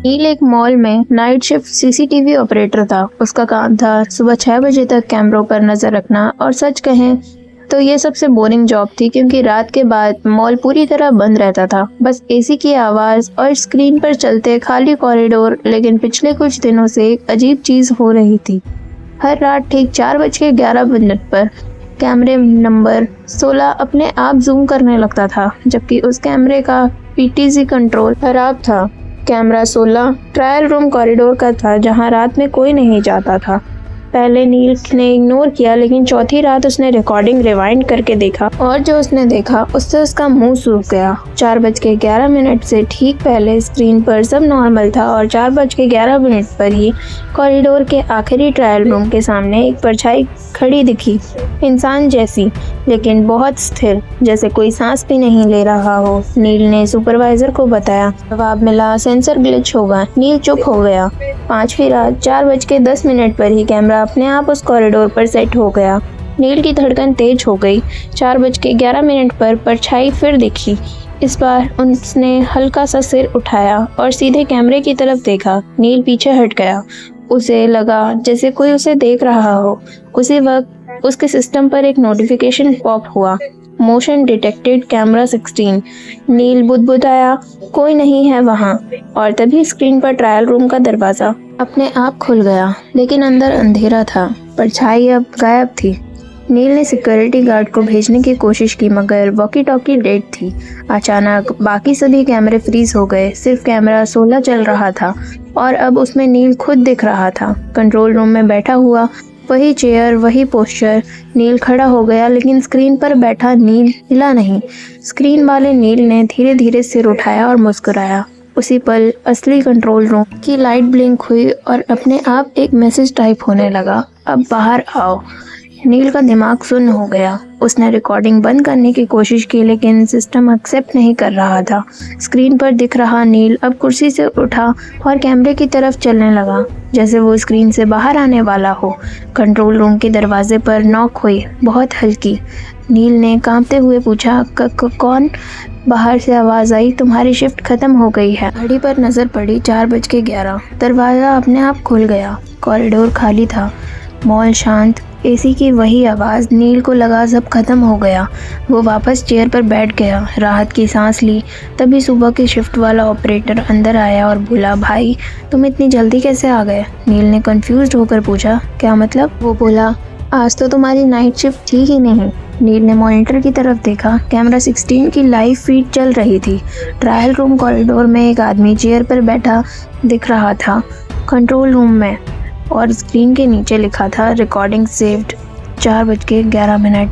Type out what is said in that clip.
नील एक मॉल में night shift CCTV operator था। उसका काम था सुबह 6 बजे तक कैमरों पर नजर रखना, और सच कहें तो ये सबसे बोरिंग जॉब थी, क्योंकि रात के बाद मॉल पूरी तरह बंद रहता था। बस एसी की आवाज और स्क्रीन पर चलते खाली कॉरिडोर। लेकिन पिछले कुछ दिनों से एक अजीब चीज हो रही थी। हर रात ठीक 4:11 पर कैमरे नंबर 16 अपने आप जूम करने लगता था, जबकि उस कैमरे का पीटीजी कंट्रोल खराब था। कैमरा 16 ट्रायल रूम कॉरिडोर का था, जहां रात में कोई नहीं जाता था। पहले नील ने इग्नोर किया, लेकिन चौथी रात उसने रिकॉर्डिंग रिवाइंड करके देखा, और जो उसने देखा उससे उसका मुंह सूख गया। 4:11 से ठीक पहले स्क्रीन पर सब नॉर्मल था, और 4:11 पर ही कॉरिडोर के आखिरी ट्रायल रूम के सामने एक परछाई खड़ी दिखी, इंसान जैसी, लेकिन बहुत स्थिर, जैसे कोई सांस भी नहीं ले रहा हो। नील ने सुपरवाइजर को बताया। जवाब मिला, सेंसर ग्लिच होगा। नील चुप हो गया। 5वीं रात 4:10 पर ही कैमरा अपने आप उस कॉरिडोर पर सेट हो गया। नील की धड़कन तेज हो गई। 4:11 पर परछाई फिर दिखी। इस बार उसने हल्का सा सिर उठाया और सीधे कैमरे की तरफ देखा। नील पीछे हट गया। उसे लगा जैसे कोई उसे देख रहा हो। उसी वक्त उसके सिस्टम पर एक नोटिफिकेशन पॉप हुआ, मोशन डिटेक्टेड कैमरा 16। नील बुदबुदाया, कोई नहीं है वहाँ। और तभी स्क्रीन पर ट्रायल रूम का दरवाजा अपने आप खुल गया, लेकिन अंदर अंधेरा था। परछाई अब गायब थी। नील ने सिक्योरिटी गार्ड को भेजने की कोशिश की, मगर वॉकी टॉकी डेड थी। अचानक बाकी सभी कैमरे फ्रीज हो गए। सिर्फ कैमरा 16 चल रहा था, और अब उसमें नील खुद दिख रहा था, कंट्रोल रूम में बैठा हुआ। वही चेयर, वही पोस्चर। नील खड़ा हो गया, लेकिन स्क्रीन पर बैठा नील हिला नहीं। स्क्रीन वाले नील ने धीरे धीरे सिर उठाया और मुस्कुराया। उसी पल असली कंट्रोल रूम की लाइट ब्लिंक हुई और अपने आप एक मैसेज टाइप होने लगा, अब बाहर आओ। नील का दिमाग सुन्न हो गया। उसने रिकॉर्डिंग बंद करने की कोशिश की, लेकिन सिस्टम एक्सेप्ट नहीं कर रहा था। स्क्रीन पर दिख रहा नील अब कुर्सी से उठा और कैमरे की तरफ चलने लगा, जैसे वो स्क्रीन से बाहर आने वाला हो। कंट्रोल रूम के दरवाजे पर नॉक हुई, बहुत हल्की। नील ने कांपते हुए पूछा, कौन? बाहर से आवाज आई, तुम्हारी शिफ्ट खत्म हो गई है। घड़ी पर नजर पड़ी, 4:11। दरवाजा अपने आप खुल गया। कॉरिडोर खाली था, मॉल शांत, एसी की वही आवाज। नील को लगा सब खत्म हो गया। वो वापस चेयर पर बैठ गया, राहत की सांस ली। तभी सुबह की शिफ्ट वाला ऑपरेटर अंदर आया और बोला, भाई तुम इतनी जल्दी कैसे आ गए? नील ने कंफ्यूज्ड होकर पूछा, क्या मतलब? वो बोला, आज तो तुम्हारी नाइट शिफ्ट थी ही नहीं। नील ने मॉनिटर की तरफ देखा। कैमरा 16 की लाइव फीड चल रही थी। ट्रायल रूम कॉरिडोर में एक आदमी चेयर पर बैठा दिख रहा था, कंट्रोल रूम में, और स्क्रीन के नीचे लिखा था, रिकॉर्डिंग सेव्ड, 4:11।